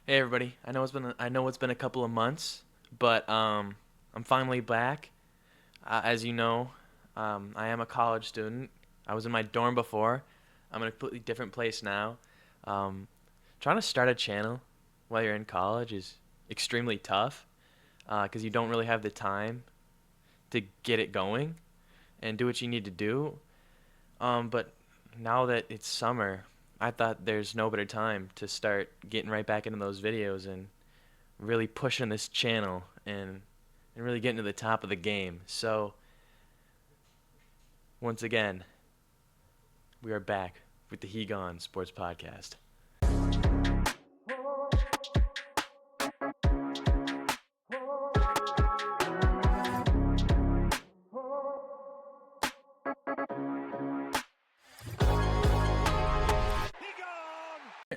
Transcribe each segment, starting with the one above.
Hey everybody. I know it's been a couple of months, but I'm finally back. As you know, I am a college student. I was in my dorm before. I'm in a completely different place now. Um, Trying to start a channel while you're in college is extremely tough because you don't really have the time to get it going and do what you need to do. But now that it's summer, I thought there's no better time to start getting right back into those videos and really pushing this channel and really getting to the top of the game. So once again, we are back with the He Gone Sports Podcast.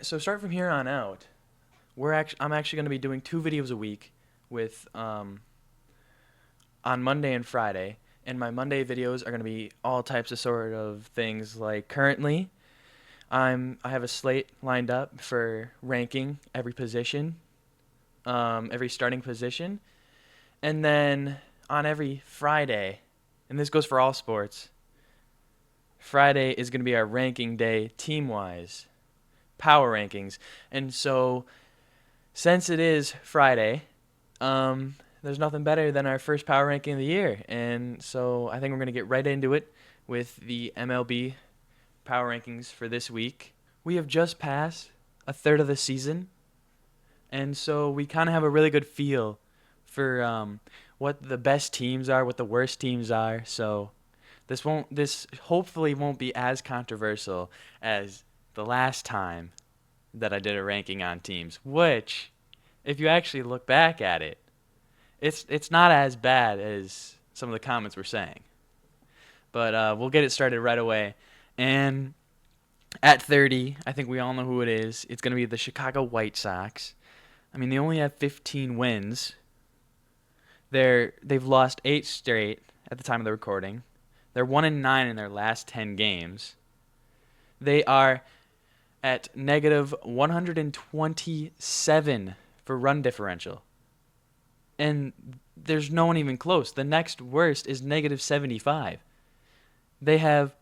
So start from here on out. I'm actually going to be doing 2 videos a week with on Monday and Friday. And my Monday videos are going to be all types of sort of things like currently I have a slate lined up for ranking every position, every starting position. And then on every Friday, and this goes for all sports, Friday is going to be our ranking day team wise, power rankings. And so, since it is Friday, there's nothing better than our first power ranking of the year. And so, I think we're going to get right into it with the MLB power rankings for this week. We have just passed a third of the season, and so we kind of have a really good feel for what the best teams are, what the worst teams are. So this hopefully won't be as controversial as the last time that I did a ranking on teams. Which, if you actually look back at it, it's not as bad as some of the comments were saying. But we'll get it started right away. And at 30, I think we all know who it is. It's going to be the Chicago White Sox. I mean, they only have 15 wins. They've lost 8 straight at the time of the recording. They're 1-9 in their last 10 games. They are at negative 127 for run differential. And there's no one even close. The next worst is negative 75. They have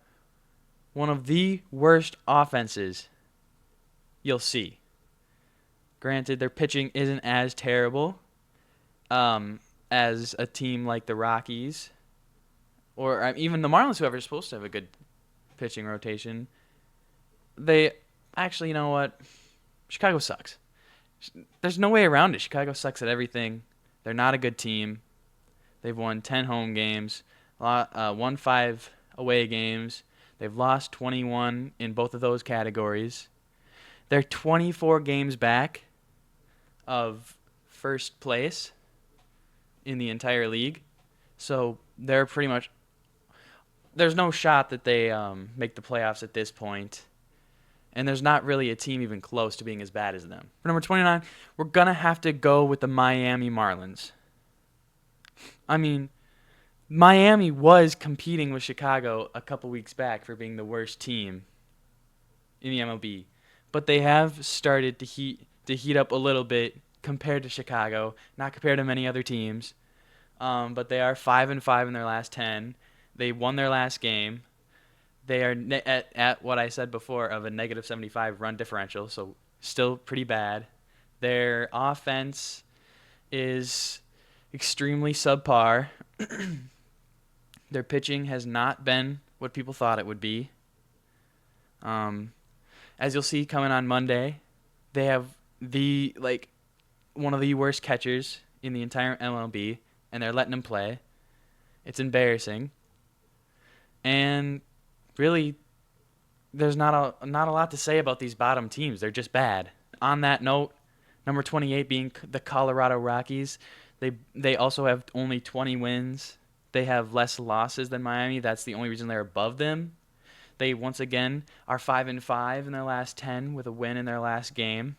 one of the worst offenses you'll see. Granted, their pitching isn't as terrible as a team like the Rockies or even the Marlins, who are supposed to have a good pitching rotation. They actually, you know what? Chicago sucks. There's no way around it. Chicago sucks at everything. They're not a good team. They've won 10 home games, won 5 away games. They've lost 21 in both of those categories. They're 24 games back of first place in the entire league. So they're pretty much there's no shot that they make the playoffs at this point. And there's not really a team even close to being as bad as them. For number 29, we're going to have to go with the Miami Marlins. I mean, Miami was competing with Chicago a couple weeks back for being the worst team in the MLB. But they have started to heat up a little bit compared to Chicago, not compared to many other teams. But they are 5-5 in their last 10. They won their last game. They are at what I said before of a negative 75 run differential, so still pretty bad. Their offense is extremely subpar. Their pitching has not been what people thought it would be. As you'll see coming on Monday, they have one of the worst catchers in the entire MLB, and they're letting him play. It's embarrassing. And really, there's not a lot to say about these bottom teams. They're just bad. On that note, number 28 being the Colorado Rockies, they also have only 20 wins. They have less losses than Miami. That's the only reason they're above them. They once again are 5-5 in their last 10 with a win in their last game,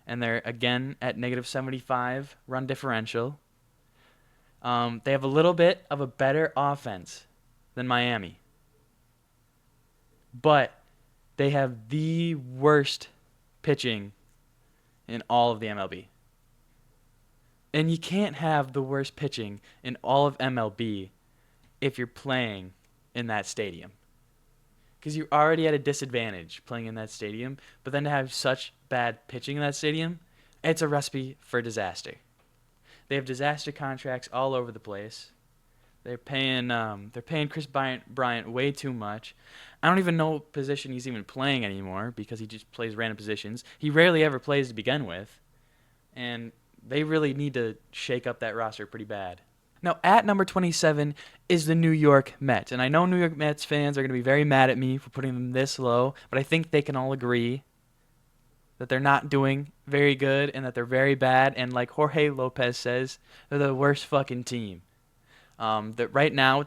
and they're again at negative 75 run differential. They have a little bit of a better offense than Miami, but they have the worst pitching in all of the MLB. And you can't have the worst pitching in all of MLB if you're playing in that stadium. Because you're already at a disadvantage playing in that stadium, but then to have such bad pitching in that stadium, it's a recipe for disaster. They have disaster contracts all over the place. They're paying Chris Bryant way too much. I don't even know what position he's even playing anymore because he just plays random positions. He rarely ever plays to begin with, and they really need to shake up that roster pretty bad. Now, at number 27 is the New York Mets. And I know New York Mets fans are going to be very mad at me for putting them this low, but I think they can all agree that they're not doing very good and that they're very bad. And like Jorge Lopez says, they're the worst fucking team. That right now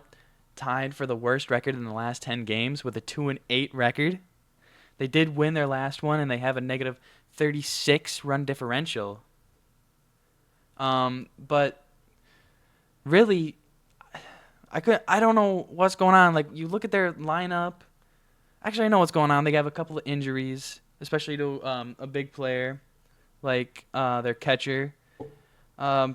tied for the worst record in the last 10 games with a 2-8 record. They did win their last one, and they have a negative 36 run differential. But really, I don't know what's going on. Like, you look at their lineup. Actually, I know what's going on. They have a couple of injuries, especially to a big player like their catcher.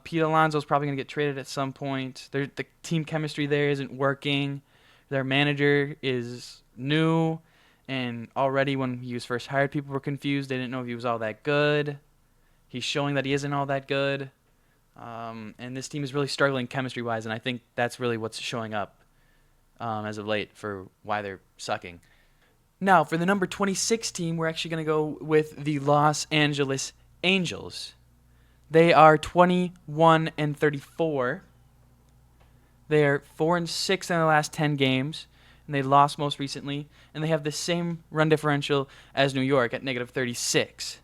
Pete Alonso's probably going to get traded at some point. The team chemistry there isn't working. Their manager is new, and already when he was first hired, people were confused. They didn't know if he was all that good. He's showing that he isn't all that good. And this team is really struggling chemistry-wise, and I think that's really what's showing up as of late for why they're sucking. Now, for the number 26 team, we're actually going to go with the Los Angeles Angels. They are 21-34. They are 4-6 in the last 10 games, and they lost most recently, and they have the same run differential as New York at negative 36.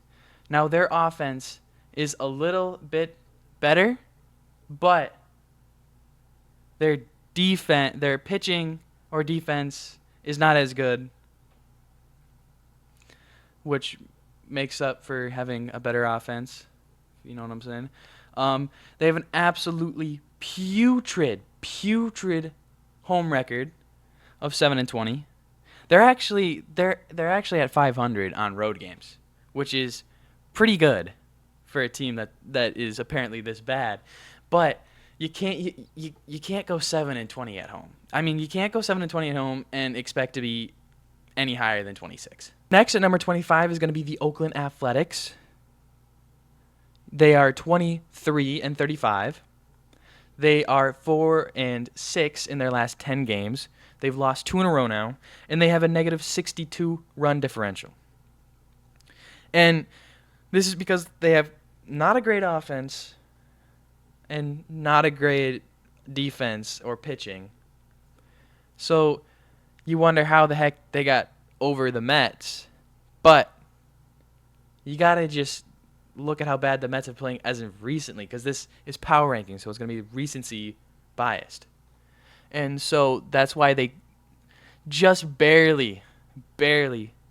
Now, their offense is a little bit better, but their pitching or defense is not as good, which makes up for having a better offense. You know what I'm saying? They have an absolutely putrid home record of 7-20. They're actually at 500 on road games, which is pretty good for a team that is apparently this bad. But you can't go 7-20 at home. I mean, you can't go 7-20 at home and expect to be any higher than 26. Next at number 25 is going to be the Oakland Athletics. They are 23-35. They are 4-6 in their last 10 games. They've lost 2 in a row now, and they have a negative 62 run differential. And this is because they have not a great offense and not a great defense or pitching. So you wonder how the heck they got over the Mets. But you got to just look at how bad the Mets have playing as of recently, because this is power ranking, so it's going to be recency biased. And so that's why they just barely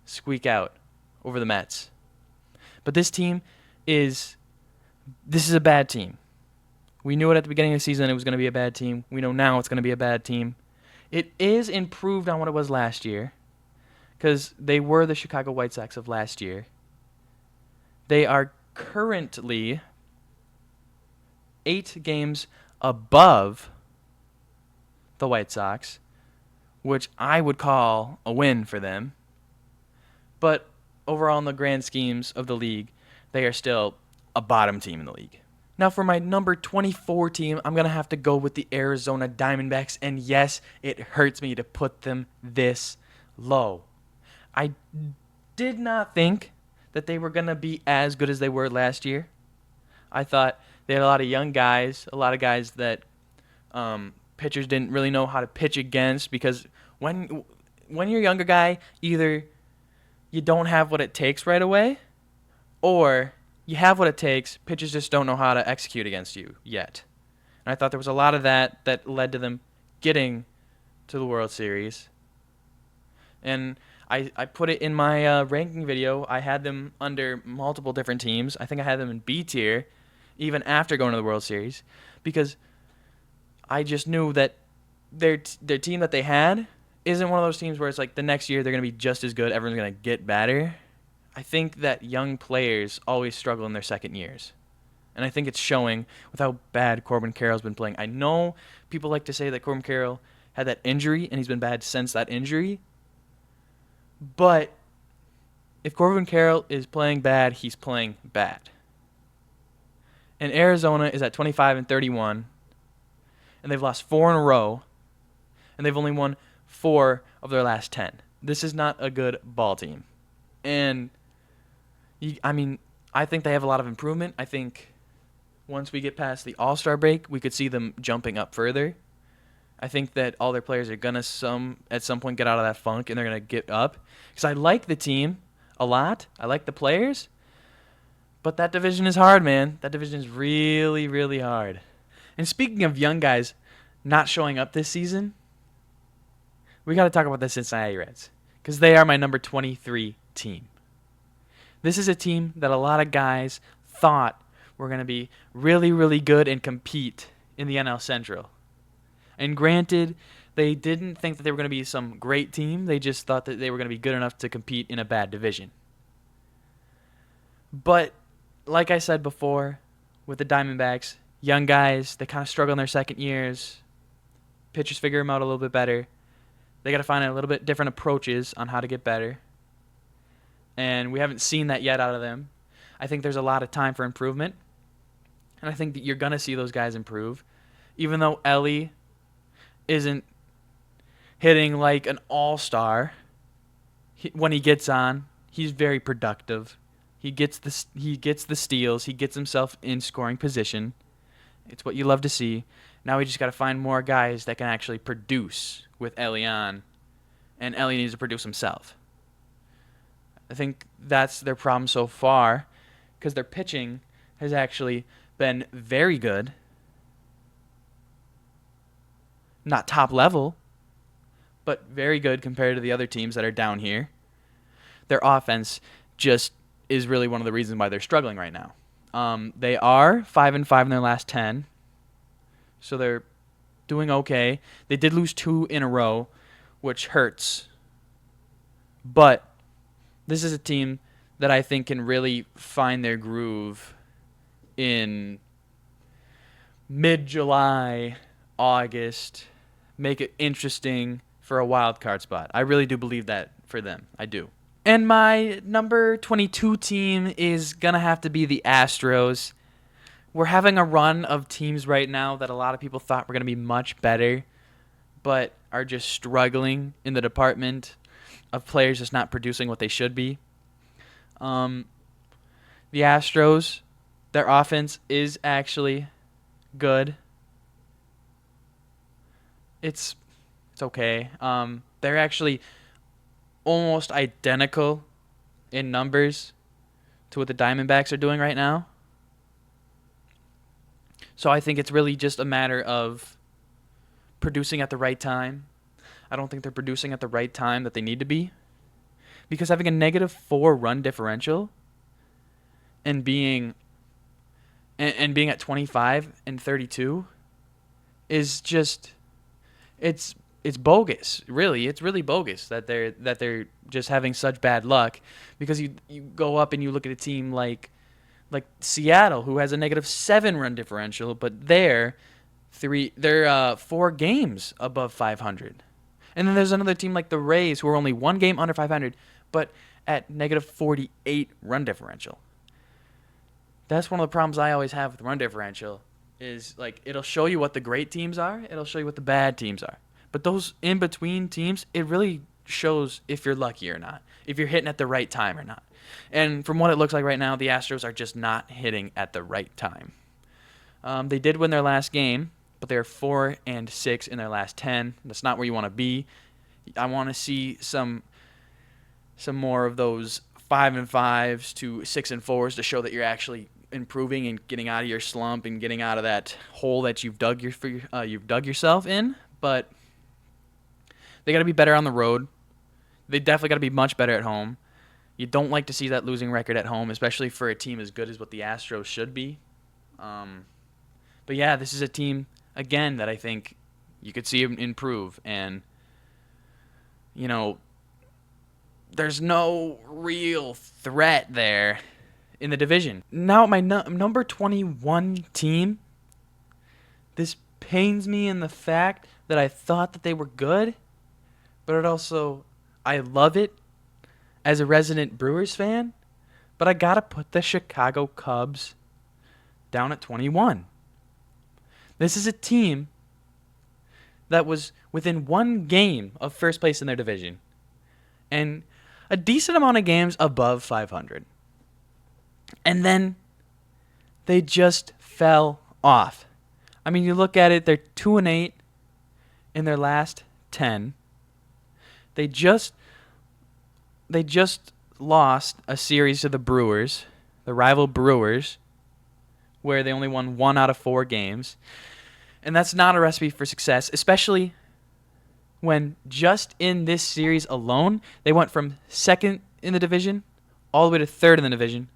squeak out over the Mets. But this is a bad team. We knew it at the beginning of the season it was going to be a bad team. We know now it's going to be a bad team. It is improved on what it was last year, because they were the Chicago White Sox of last year. They are currently 8 games above the White Sox, which I would call a win for them. But overall, in the grand schemes of the league, they are still a bottom team in the league. Now, for my number 24 team, I'm going to have to go with the Arizona Diamondbacks. And yes, it hurts me to put them this low. I did not think that they were going to be as good as they were last year. I thought they had a lot of young guys, a lot of guys that pitchers didn't really know how to pitch against, because when you're a younger guy, either you don't have what it takes right away, or you have what it takes, pitchers just don't know how to execute against you yet. And I thought there was a lot of that led to them getting to the World Series. And I put it in my ranking video. I had them under multiple different teams. I think I had them in B tier even after going to the World Series, because I just knew that their team that they had isn't one of those teams where it's like the next year they're going to be just as good, everyone's going to get better. I think that young players always struggle in their second years. And I think it's showing with how bad Corbin Carroll's been playing. I know people like to say that Corbin Carroll had that injury and he's been bad since that injury. But if Corbin Carroll is playing bad, he's playing bad. And Arizona is at 25-31, and they've lost 4 in a row, and they've only won 4 of their last 10. This is not a good ball team. And, I think they have a lot of improvement. I think once we get past the All-Star break, we could see them jumping up further. I think that all their players are going to at some point get out of that funk, and they're going to get up. Because I like the team a lot. I like the players. But that division is hard, man. That division is really, really hard. And speaking of young guys not showing up this season, we got to talk about the Cincinnati Reds because they are my number 23 team. This is a team that a lot of guys thought were going to be really, really good and compete in the NL Central. And granted, they didn't think that they were going to be some great team. They just thought that they were going to be good enough to compete in a bad division. But like I said before, with the Diamondbacks, young guys, they kind of struggle in their second years. Pitchers figure them out a little bit better. They got to find a little bit different approaches on how to get better. And we haven't seen that yet out of them. I think there's a lot of time for improvement. And I think that you're going to see those guys improve. Even though Ellie isn't hitting like an all-star, when he gets on, he's very productive. He gets the steals. He gets himself in scoring position. It's what you love to see. Now we just got to find more guys that can actually produce with Ellie on, and Ellie needs to produce himself. I think that's their problem so far because their pitching has actually been very good. Not top level, but very good compared to the other teams that are down here. Their offense just is really one of the reasons why they're struggling right now. They are 5-5 in their last 10, so they're doing okay. They did lose 2 in a row, which hurts. But this is a team that I think can really find their groove in mid-July, August, make it interesting for a wild card spot. I really do believe that for them. I do. And my number 22 team is going to have to be the Astros. We're having a run of teams right now that a lot of people thought were going to be much better, but are just struggling in the department of players just not producing what they should be. The Astros, their offense is actually good. It's okay. They're actually almost identical in numbers to what the Diamondbacks are doing right now. So I think it's really just a matter of producing at the right time. I don't think they're producing at the right time that they need to be. Because having a -4 run differential and being at 25-32 is just it's bogus. Really, it's really bogus that they're just having such bad luck. Because you go up and you look at a team like Seattle, who has a -7 run differential, but they're 4 games above 500. And then there's another team like the Rays, who are only 1 game under 500, but at -48 run differential. That's one of the problems I always have with run differential. Is like it'll show you what the great teams are, it'll show you what the bad teams are. But those in between teams, it really shows if you're lucky or not, if you're hitting at the right time or not. And from what it looks like right now, the Astros are just not hitting at the right time. They did win their last game, but they're 4-6 in their last 10. That's not where you want to be. I want to see some more of those 5-5s to 6-4s to show that you're actually improving and getting out of your slump and getting out of that hole that you've dug yourself in. But they got to be better on the road. They definitely got to be much better at home. You don't like to see that losing record at home, especially for a team as good as what the Astros should be. But yeah, this is a team, again, that I think you could see improve. And, there's no real threat there in the division. Now, my number 21 team, this pains me in the fact that I thought that they were good, but it also, I love it as a resident Brewers fan, but I gotta put the Chicago Cubs down at 21. This is a team that was within one game of first place in their division and a decent amount of games above 500. And then they just fell off. I mean, you look at it, they're 2-8 in their last 10. They just lost a series to the Brewers, the rival Brewers, where they only won 1 out of 4 games. And that's not a recipe for success, especially when just in this series alone, they went from second in the division all the way to third in the division,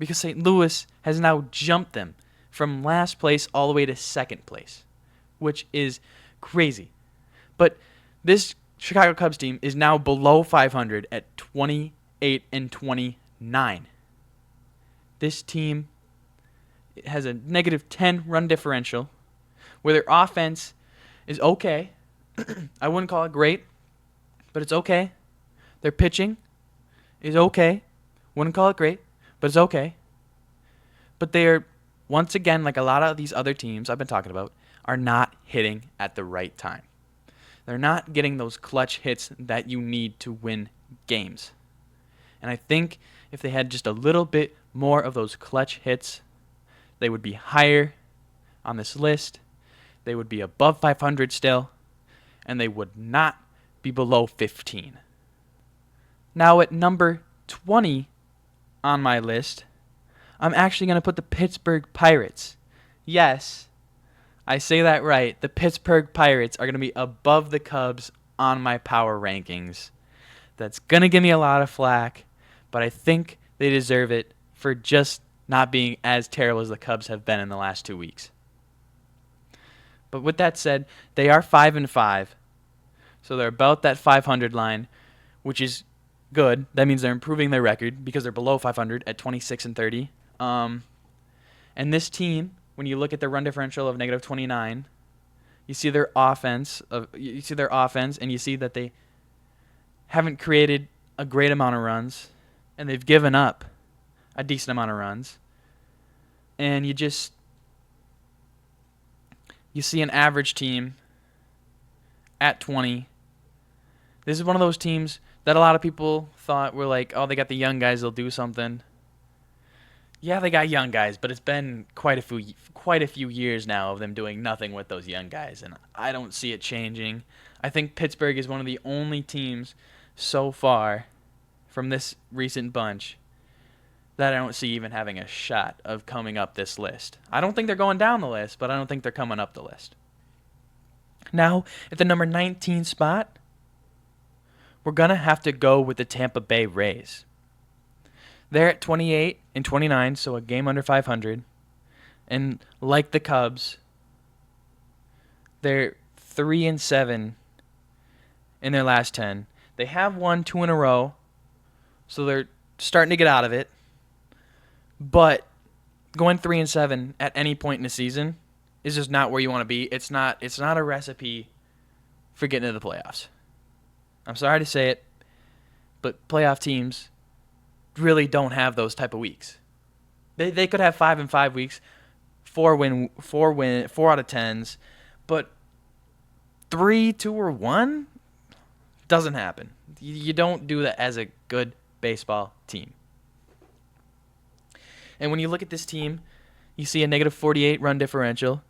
because St. Louis has now jumped them from last place all the way to second place, which is crazy. But this Chicago Cubs team is now below 500 at 28-29. This team has a negative 10 run differential, where their offense is okay. I wouldn't call it great, but it's okay. Their pitching is okay. Wouldn't call it great, but it's okay. But they are, once again, like a lot of these other teams I've been talking about, are not hitting at the right time. They're not getting those clutch hits that you need to win games. And I think if they had just a little bit more of those clutch hits, they would be higher on this list. They would be above 500 still, and they would not be below 15. Now at number 20 on my list, I'm actually going to put the Pittsburgh Pirates. Yes, I say that right. The Pittsburgh Pirates are going to be above the Cubs on my power rankings. That's going to give me a lot of flack, but I think they deserve it for just not being as terrible as the Cubs have been in the last 2 weeks. But with that said, they are 5-5, so they're about that 500 line, which is good. That means they're improving their record because they're below 500 at 26-30. And this team, when you look at their run differential of negative 29, you see their offense. And you see that they haven't created a great amount of runs, and they've given up a decent amount of runs. And you see an average team at 20. This is one of those teams that a lot of people thought were like, oh, they got the young guys, they'll do something. Yeah, they got young guys, but it's been quite a few years now of them doing nothing with those young guys, and I don't see it changing. I think Pittsburgh is one of the only teams so far from this recent bunch that I don't see even having a shot of coming up this list. I don't think they're going down the list, but I don't think they're coming up the list. Now, at the number 19 spot, we're going to have to go with the Tampa Bay Rays. They're at 28-29, so a game under 500. And like the Cubs, they're 3-7 in their last 10. They have won 2 in a row, so they're starting to get out of it. But going 3-7 at any point in the season is just not where you want to be. It's not a recipe for getting to the playoffs. I'm sorry to say it, but playoff teams really don't have those type of weeks. They could have 5-5 weeks, 4 out of 10s, but 3, 2, or 1 doesn't happen. You don't do that as a good baseball team. And when you look at this team, you see a negative 48 run differential.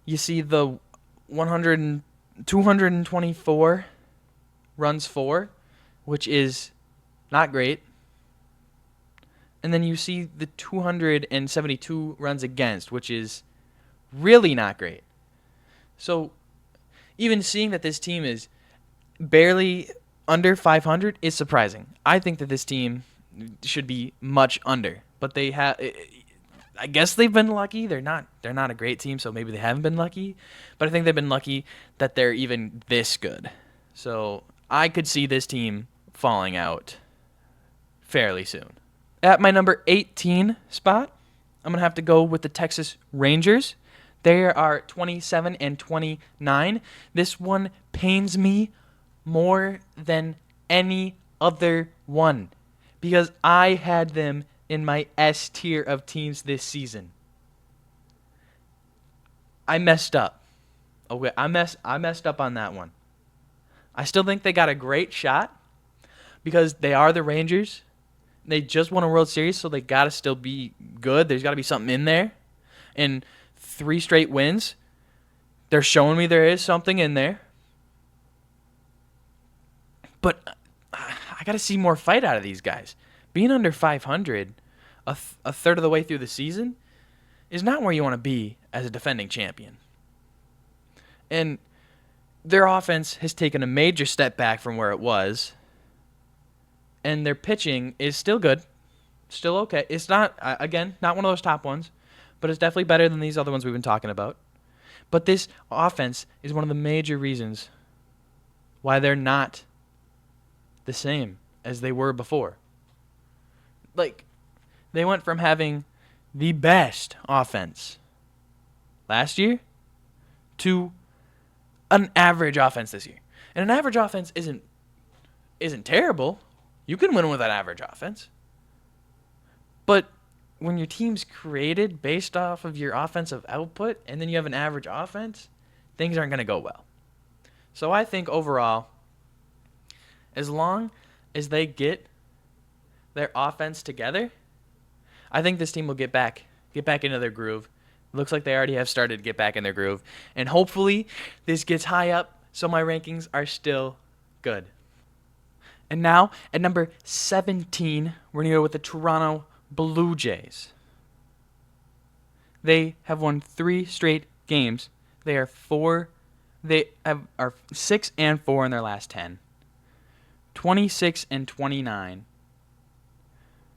You see the 224 runs for, which is not great. And then you see the 272 runs against, which is really not great. So even seeing that this team is barely under 500 is surprising. I think that this team should be much under, but they have. I guess they've been lucky. They're not a great team, so maybe they haven't been lucky. But I think they've been lucky that they're even this good. So I could see this team falling out fairly soon. At my number 18 spot, I'm going to have to go with the Texas Rangers. They are 27 and 29. This one pains me more than any other one because I had them in my S tier of teams this season. I messed up. Okay, I messed up on that one. I still think they got a great shot because they are the Rangers. They just won a World Series, so they got to still be good. There's got to be something in there. And 3 straight wins, they're showing me there is something in there. But I got to see more fight out of these guys. Being under 500 a third of the way through the season is not where you want to be as a defending champion. And their offense has taken a major step back from where it was. And their pitching is still good. Still okay. It's not, again, not one of those top ones, but it's definitely better than these other ones we've been talking about. But this offense is one of the major reasons why they're not the same as they were before. Like, they went from having the best offense last year to an average offense this year. And an average offense isn't terrible. You can win with an average offense. But when your team's created based off of your offensive output and then you have an average offense, things aren't going to go well. So I think overall, as long as they get their offense together, I think this team will get back into their groove. Looks like they already have started to get back in their groove. And hopefully this gets high up so my rankings are still good. And now, at number 17, we're going to go with the Toronto Blue Jays. They have won 3 straight games. They are 6 and 4 in their last 10. 26 and 29.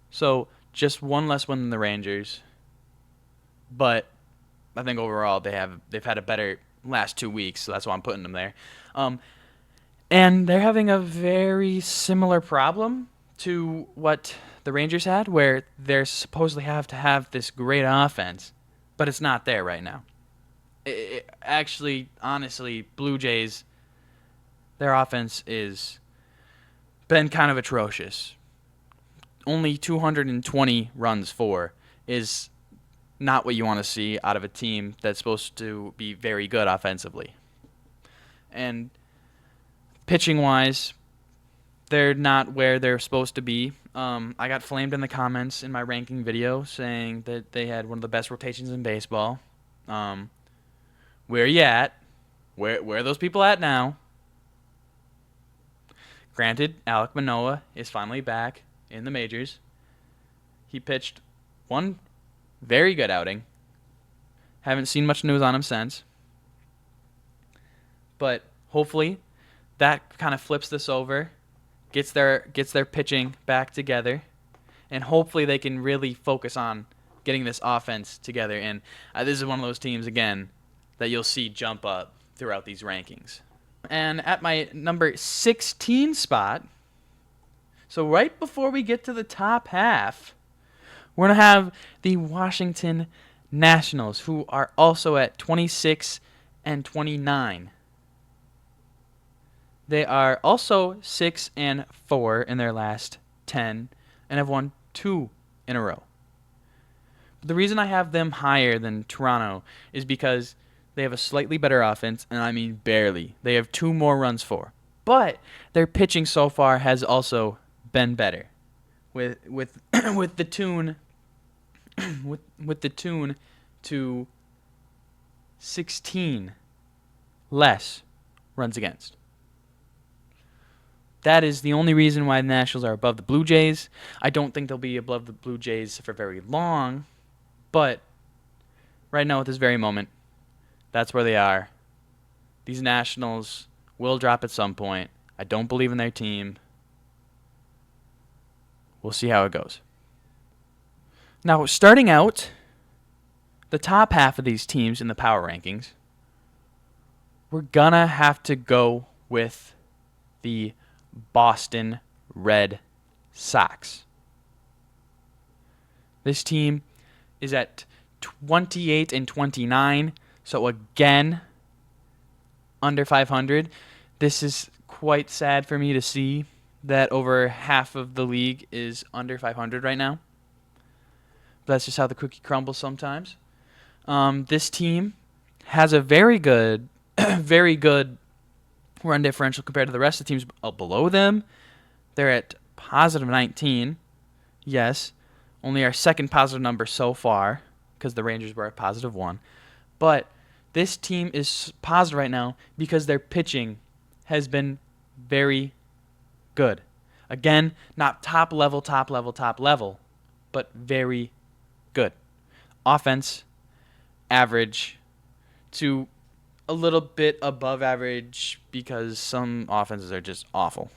So just one less win than the Rangers. But I think overall they've had a better last 2 weeks, so that's why I'm putting them there. And they're having a very similar problem to what the Rangers had, where they're supposedly have to have this great offense, but it's not there right now. Actually, honestly, Blue Jays, their offense is been kind of atrocious. Only 220 runs for is not what you want to see out of a team that's supposed to be very good offensively. And pitching-wise, they're not where they're supposed to be. I got flamed in the comments in my ranking video saying that they had one of the best rotations in baseball. Where are you at? Where are those people at now? Granted, Alek Manoah is finally back in the majors. He pitched one very good outing. Haven't seen much news on him since. But hopefully that kind of flips this over, gets their pitching back together, and hopefully they can really focus on getting this offense together. And this is one of those teams, again, that you'll see jump up throughout these rankings. And at my number 16 spot, so right before we get to the top half, we're going to have the Washington Nationals, who are also at 26 and 29. They are also 6 and 4 in their last 10 and have won 2 in a row. But the reason I have them higher than Toronto is because they have a slightly better offense, and I mean barely. They have 2 more runs for. But their pitching so far has also been better. With the tune to 16 less runs against. That is the only reason why the Nationals are above the Blue Jays. I don't think they'll be above the Blue Jays for very long, but right now at this very moment, that's where they are. These Nationals will drop at some point. I don't believe in their team. We'll see how it goes. Now, starting out, the top half of these teams in the power rankings, we're gonna have to go with the Boston Red Sox. This team is at 28-29, so again, under 500. This is quite sad for me to see that over half of the league is under 500 right now. But that's just how the cookie crumbles sometimes. This team has a very good, very good run differential compared to the rest of the teams below them. They're at positive 19. Yes, only our second positive number so far, because the Rangers were at positive 1. But this team is positive right now because their pitching has been very good. Again, not top level, but very good. Offense, average to a little bit above average because some offenses are just awful.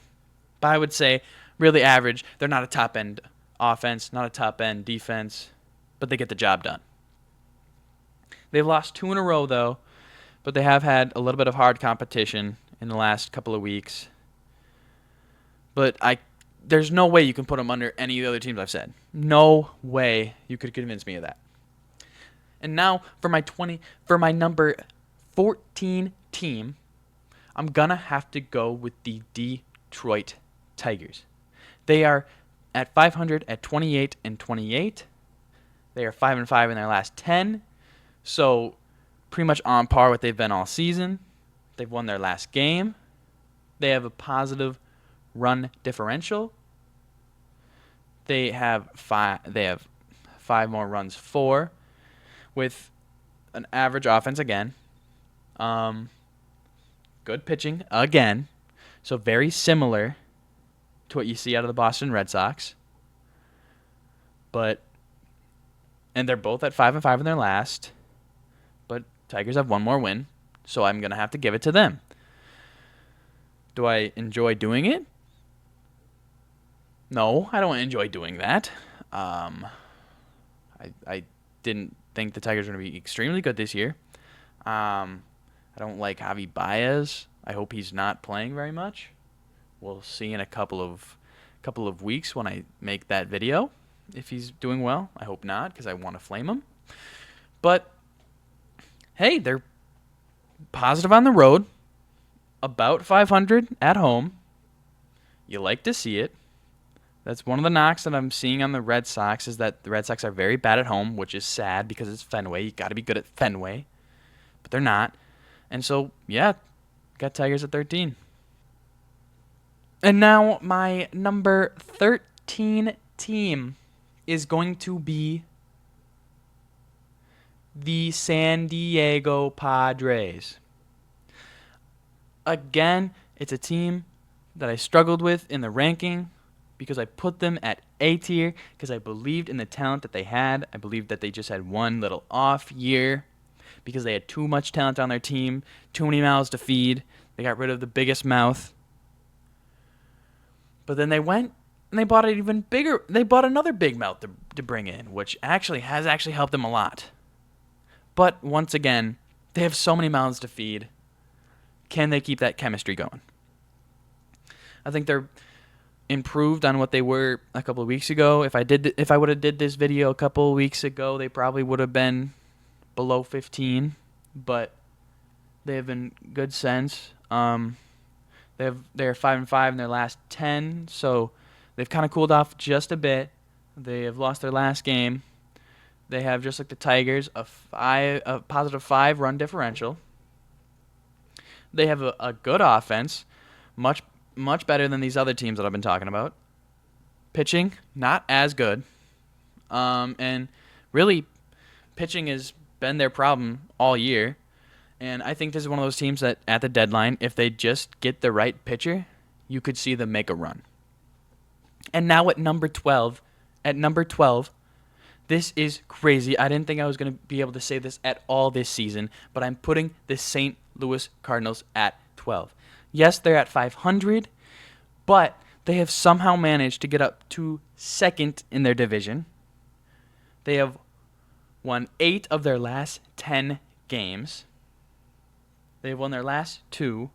But I would say really average. They're not a top-end offense, not a top-end defense, but they get the job done. They've lost 2 in a row, though, but they have had a little bit of hard competition in the last couple of weeks. But there's no way you can put them under any of the other teams I've said. No way you could convince me of that. And now for my number 14 team, I'm going to have to go with the Detroit Tigers. They are at 500 at 28-28. They are 5-5 in their last 10. So pretty much on par with what they've been all season. They've won their last game. They have a positive run differential. They have 5 more runs for, with an average offense again. Good pitching again. So very similar to what you see out of the Boston Red Sox. And they're both at 5-5 in their last. But Tigers have one more win, so I'm going to have to give it to them. Do I enjoy doing it? No, I don't enjoy doing that. I didn't think the Tigers were going to be extremely good this year. I don't like Javi Baez. I hope he's not playing very much. We'll see in a couple of weeks when I make that video if he's doing well. I hope not, because I want to flame him. But hey, they're positive on the road, about 500 at home. You like to see it. That's one of the knocks that I'm seeing on the Red Sox, is that the Red Sox are very bad at home, which is sad because it's Fenway. You got to be good at Fenway. But they're not. And so, yeah, got Tigers at 13. And now my number 13 team is going to be the San Diego Padres. Again, it's a team that I struggled with in the ranking because I put them at A tier because I believed in the talent that they had. I believed that they just had one little off year because they had too much talent on their team, too many mouths to feed. They got rid of the biggest mouth. But then they went and they bought an even bigger. They bought another big mouth to bring in, which has helped them a lot. But once again, they have so many mouths to feed. Can they keep that chemistry going? I think they're improved on what they were a couple of weeks ago. If I would have did this video a couple of weeks ago, they probably would have been below 15. But they have been good since. They're 5-5 in their last 10, so they've kind of cooled off just a bit. They have lost their last game. They have, just like the Tigers, a positive 5 run differential. They have a good offense, much better than these other teams that I've been talking about. Pitching, not as good. And really, pitching has been their problem all year. And I think this is one of those teams that at the deadline, if they just get the right pitcher, you could see them make a run. And now at number 12, this is crazy. I didn't think I was going to be able to say this at all this season, but I'm putting the St. Louis Cardinals at 12. Yes, they're at 500, but they have somehow managed to get up to second in their division. They have won 8 of their last 10 games. They've won their last 2,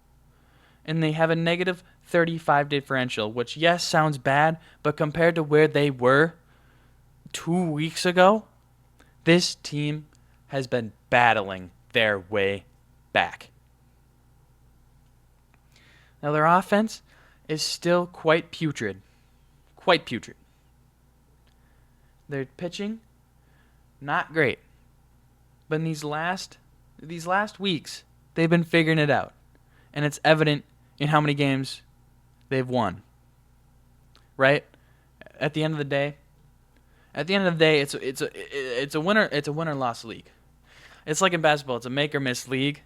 and they have a negative 35 differential, which, yes, sounds bad, but compared to where they were 2 weeks ago, this team has been battling their way back. Now, their offense is still quite putrid. Quite putrid. Their pitching, not great. But in these last weeks, they've been figuring it out. And it's evident in how many games they've won. Right? At the end of the day, it's a winner loss league. It's like in basketball, it's a make or miss league.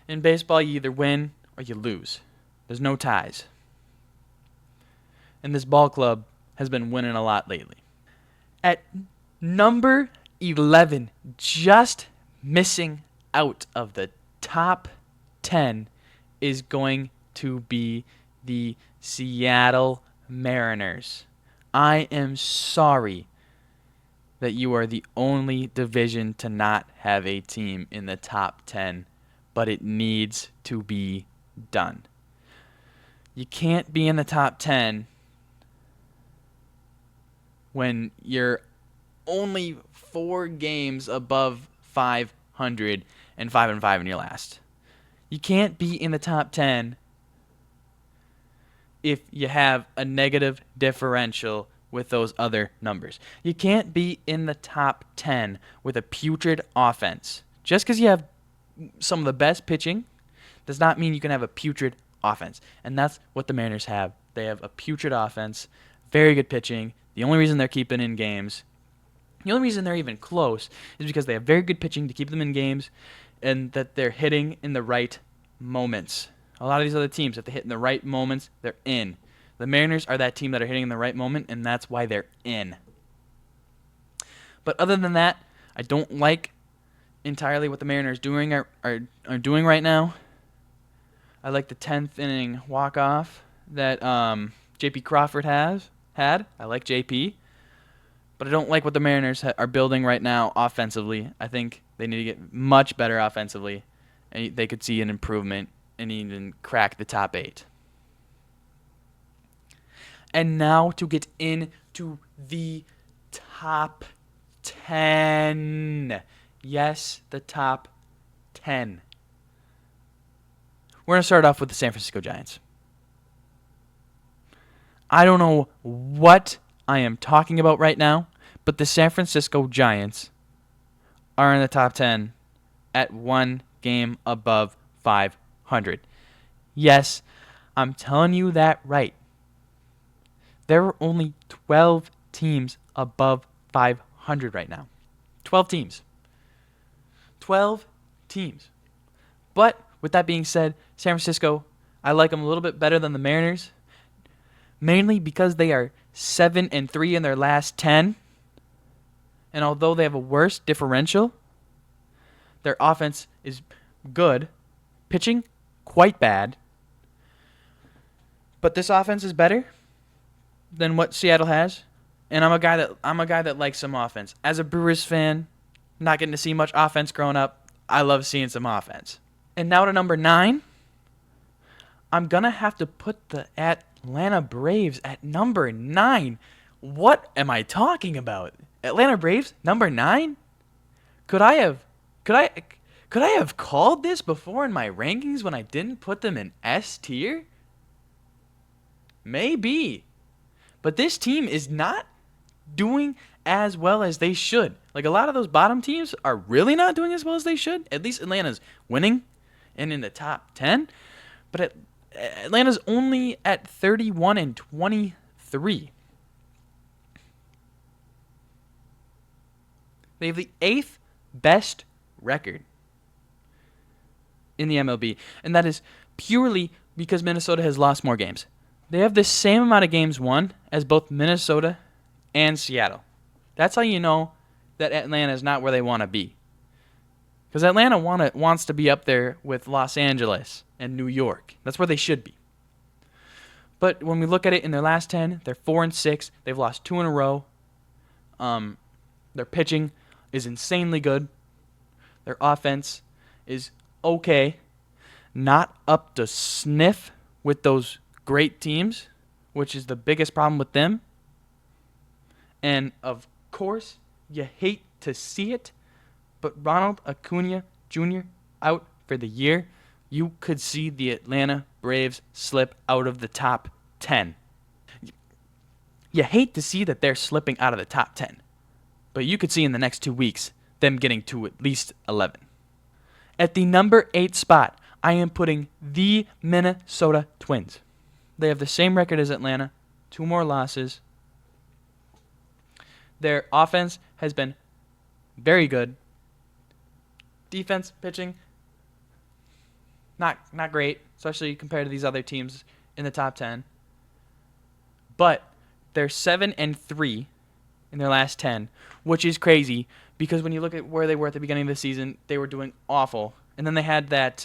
In baseball, you either win or you lose. There's no ties. And this ball club has been winning a lot lately. At number 11, just missing out of the top 10, is going to be the Seattle Mariners. I am sorry that you are the only division to not have a team in the top 10, but it needs to be done. You can't be in the top 10 when you're only 4 games above 500 and 5-5 in your last. You can't be in the top 10 if you have a negative differential with those other numbers. You can't be in the top 10 with a putrid offense. Just because you have some of the best pitching does not mean you can have a putrid offense. And that's what the Mariners have. They have a putrid offense, very good pitching. The only reason they're keeping in games, the only reason they're even close is because they have very good pitching to keep them in games and that they're hitting in the right moments. A lot of these other teams, if they hit in the right moments, they're in. The Mariners are that team that are hitting in the right moment, and that's why they're in. But other than that, I don't like entirely what the Mariners are doing right now. I like the 10th inning walk-off that J.P. Crawford had. I like J.P., but I don't like what the Mariners are building right now offensively. I think they need to get much better offensively, and they could see an improvement and even crack the top 8. And now to get into the top 10. Yes, the top 10. We're going to start off with the San Francisco Giants. I don't know what I am talking about right now, but the San Francisco Giants are in the top 10 at 1 game above 500. Yes, I'm telling you that right. There are only 12 teams above 500 right now. 12 teams. 12 teams. But with that being said, San Francisco, I like them a little bit better than the Mariners, mainly because they are 7-3 in their last 10. And although they have a worse differential, their offense is good. Pitching, quite bad. But this offense is better than what Seattle has. And I'm a guy that likes some offense. As a Brewers fan, not getting to see much offense growing up, I love seeing some offense. And now to number 9. I'm going to have to put the Atlanta Braves at number 9. What am I talking about? Atlanta Braves, number 9? Could I have called this before in my rankings when I didn't put them in S tier? Maybe. But this team is not doing as well as they should. Like, a lot of those bottom teams are really not doing as well as they should. At least Atlanta's winning and in the top 10. But Atlanta's only at 31-23. They have the 8th best record in the MLB, and that is purely because Minnesota has lost more games. They have the same amount of games won as both Minnesota and Seattle. That's how you know that Atlanta is not where they want to be. Because Atlanta wants to be up there with Los Angeles and New York. That's where they should be. But when we look at it in their last 10, they're 4-6. They've lost 2 in a row. Their pitching is insanely good. Their offense is okay. Not up to sniff with those great teams, which is the biggest problem with them. And, of course, you hate to see it, but Ronald Acuna Jr. out for the year. You could see the Atlanta Braves slip out of the top 10. You hate to see that they're slipping out of the top 10, but you could see in the next 2 weeks them getting to at least 11. At the number 8 spot, I am putting the Minnesota Twins. They have the same record as Atlanta, 2 more losses. Their offense has been very good. Defense, pitching, not great, especially compared to these other teams in the top 10. But they're 7-3 in their last 10, which is crazy because when you look at where they were at the beginning of the season, they were doing awful. And then they had that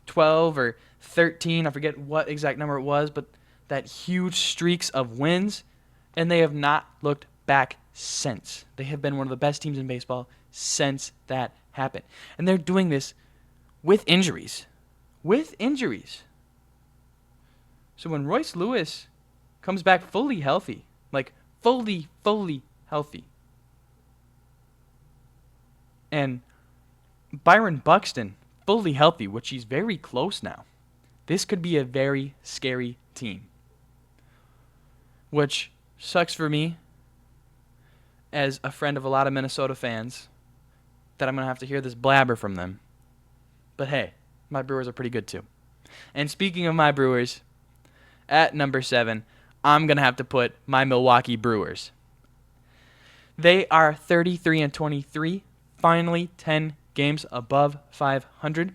12 or 13, I forget what exact number it was, but that huge streaks of wins, and they have not looked back since. They have been one of the best teams in baseball since that happened. And they're doing this with injuries. With injuries. So when Royce Lewis comes back fully healthy, like fully healthy, and Byron Buxton fully healthy, which he's very close now, this could be a very scary team. Which sucks for me as a friend of a lot of Minnesota fans that I'm going to have to hear this blabber from them. But hey, my Brewers are pretty good too. And speaking of my Brewers, at number 7, I'm going to have to put my Milwaukee Brewers. They are 33-23, finally 10 games above 500.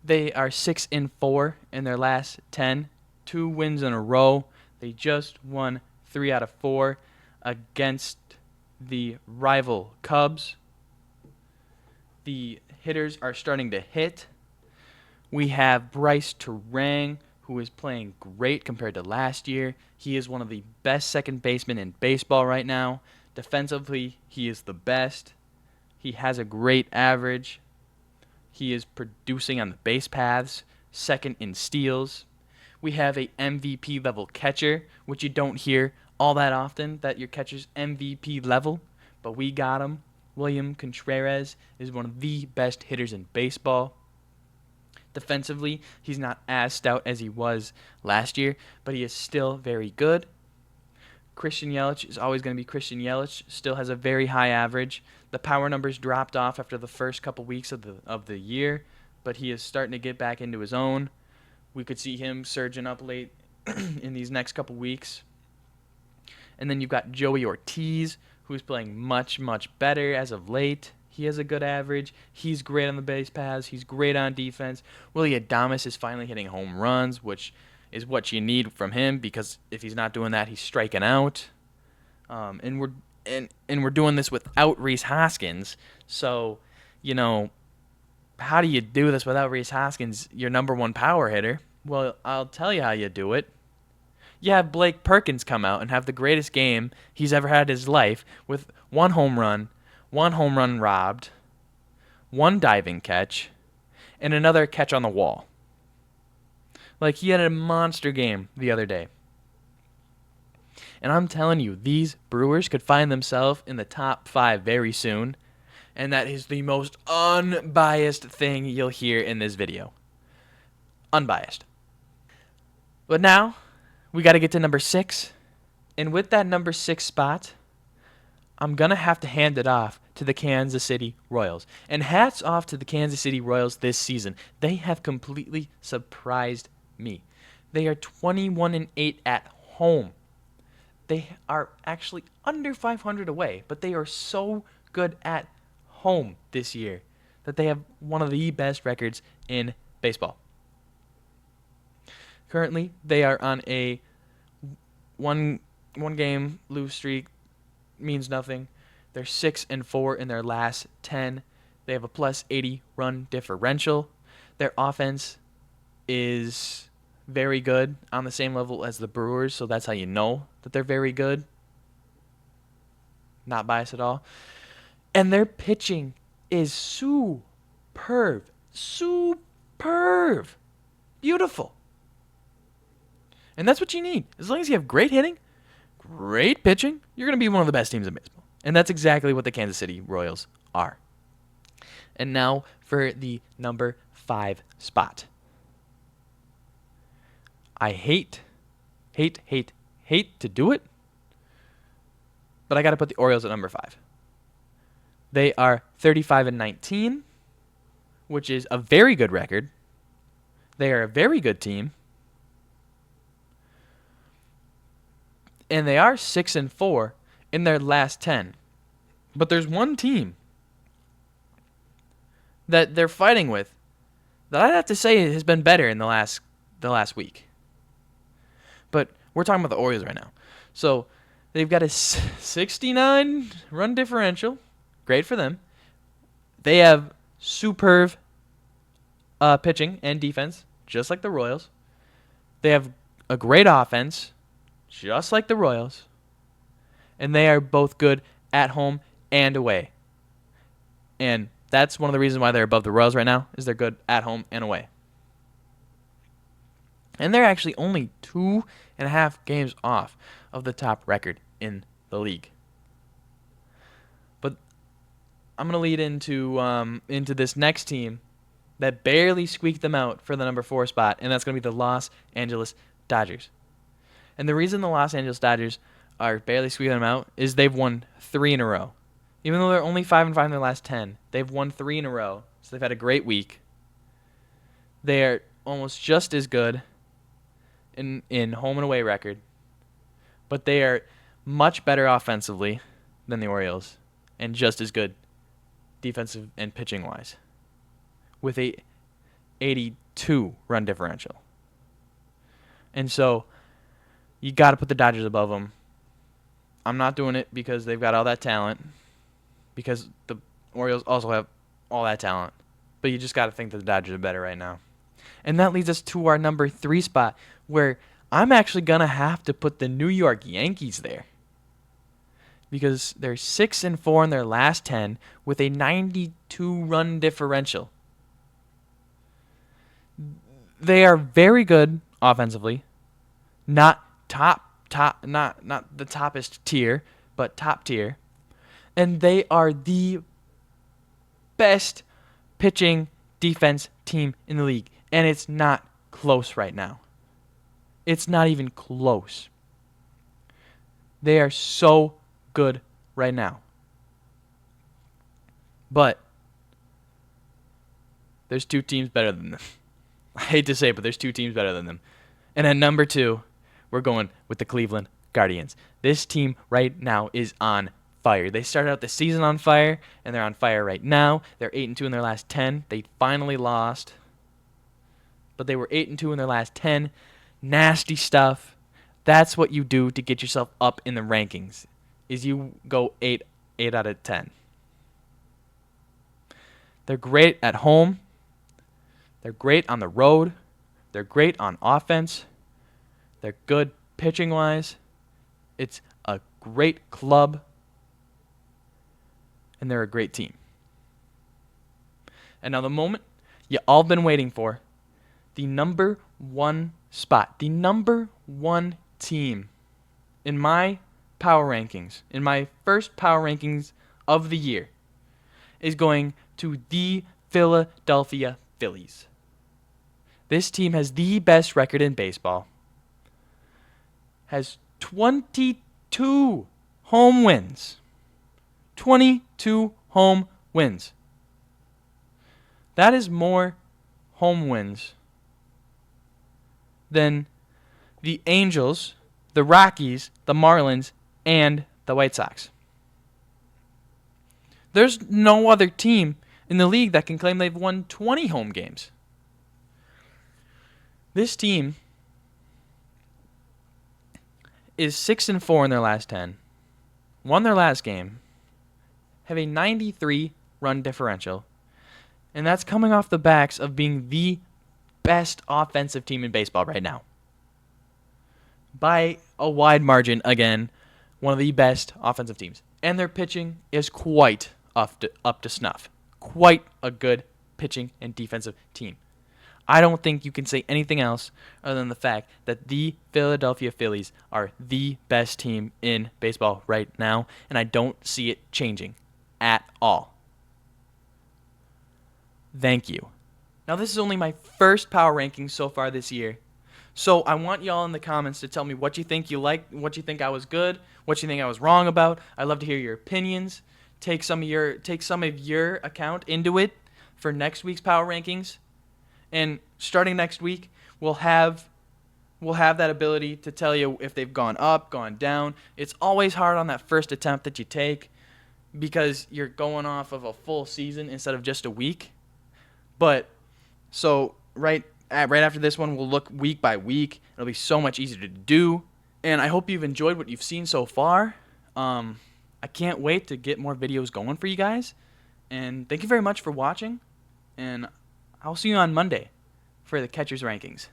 They are 6-4 in their last 10, 2 wins in a row. They just won 3 out of 4 against the rival Cubs. The hitters are starting to hit. We have Bryce Terang, who is playing great compared to last year. He is one of the best second basemen in baseball right now. Defensively, he is the best. He has a great average. He is producing on the base paths, second in steals. We have a MVP level catcher, which you don't hear all that often, that your catcher's MVP level, but we got him. William Contreras is one of the best hitters in baseball. Defensively, he's not as stout as he was last year, but he is still very good. Christian Yelich is always going to be Christian Yelich, still has a very high average. The power numbers dropped off after the first couple weeks of the year, but he is starting to get back into his own. We could see him surging up late in these next couple weeks. And then you've got Joey Ortiz, who's playing much better as of late. He has a good average. He's great on the base paths. He's great on defense. Willie Adames is finally hitting home runs, which is what you need from him, because if he's not doing that, he's striking out. And we're doing this without Rhys Hoskins. So, how do you do this without Rhys Hoskins, your number 1 power hitter? Well, I'll tell you how you do it. You have Blake Perkins come out and have the greatest game he's ever had in his life with 1 home run robbed, 1 diving catch, and another catch on the wall. Like, he had a monster game the other day. And I'm telling you, these Brewers could find themselves in the top 5 very soon. And that is the most unbiased thing you'll hear in this video. Unbiased. But now, we got to get to number 6. And with that number 6 spot, I'm going to have to hand it off to the Kansas City Royals. And hats off to the Kansas City Royals this season. They have completely surprised me. They are 21-8 at home. They are actually under 500 away, but they are so good at home this year that they have one of the best records in baseball. Currently, they are on a one game lose streak. Means nothing. They're 6-4 in their last 10. They have a plus 80 run differential. Their offense is very good, on the same level as the Brewers, so that's how you know that they're very good. Not biased at all. And their pitching is superb. Beautiful. And that's what you need. As long as you have great hitting, great pitching, you're going to be one of the best teams in baseball. And that's exactly what the Kansas City Royals are. And now for the number 5 spot. I hate to do it, but I got to put the Orioles at number 5. They are 35-19, which is a very good record. They are a very good team. And they are 6-4 in their last 10. But there's one team that they're fighting with that I'd have to say has been better in the last week. But we're talking about the Orioles right now. So they've got a 69 run differential. Great for them. They have superb pitching and defense, just like the Royals. They have a great offense, just like the Royals. And they are both good at home and away. And that's one of the reasons why they're above the Royals right now, is they're good at home and away. And they're actually only 2.5 games off of the top record in the league. But I'm going to lead into this next team that barely squeaked them out for the number 4 spot, and that's going to be the Los Angeles Dodgers. And the reason the Los Angeles Dodgers are barely squeaking them out is they've won 3 in a row. Even though they're only 5-5 in their last 10, they've won 3 in a row. So they've had a great week. They are almost just as good in home and away record, but they are much better offensively than the Orioles and just as good defensive and pitching wise with a 82 run differential. And so you got to put the Dodgers above them. I'm not doing it because they've got all that talent, because the Orioles also have all that talent, but you just got to think that the Dodgers are better right now. And that leads us to our number 3 spot, where I'm actually going to have to put the New York Yankees there, because they're 6-4 in their last 10 with a 92 run differential. They are very good offensively, not not the toppest tier, but top tier. And they are the best pitching defense team in the league. And it's not close right now. It's not even close. They are so good right now. But there's 2 teams better than them. I hate to say it, but there's 2 teams better than them. And at number 2, we're going with the Cleveland Guardians. This team right now is on fire. They started out the season on fire, and they're on fire right now. They're 8-2 in their last 10. They finally lost, but they were 8-2 in their last 10. Nasty stuff. That's what you do to get yourself up in the rankings, is you go 8 out of 10. They're great at home. They're great on the road. They're great on offense. They're good pitching-wise. It's a great club. And they're a great team. And now the moment you all been waiting for, the number 1 spot, the number 1 team in my power rankings, in my first power rankings of the year, is going to the Philadelphia Phillies. This team has the best record in baseball, has 22 home wins. 22 home wins. That is more home wins than the Angels, the Rockies, the Marlins, and the White Sox. There's no other team in the league that can claim they've won 20 home games. This team is 6-4 in their last 10, won their last game, have a 93 run differential, and that's coming off the backs of being the best offensive team in baseball right now. By a wide margin, again, one of the best offensive teams. And their pitching is quite up to snuff. Quite a good pitching and defensive team. I don't think you can say anything else other than the fact that the Philadelphia Phillies are the best team in baseball right now, and I don't see it changing at all. Thank you. Now, this is only my first power ranking so far this year. So I want y'all in the comments to tell me what you think you liked, what you think I was good, what you think I was wrong about. I'd love to hear your opinions. Take some of your account into it for next week's power rankings. And starting next week, we'll have that ability to tell you if they've gone up, gone down. It's always hard on that first attempt that you take because you're going off of a full season instead of just a week. But so right after this one, we'll look week by week. It'll be so much easier to do. And I hope you've enjoyed what you've seen so far. I can't wait to get more videos going for you guys. And thank you very much for watching. And I'll see you on Monday for the catcher's rankings.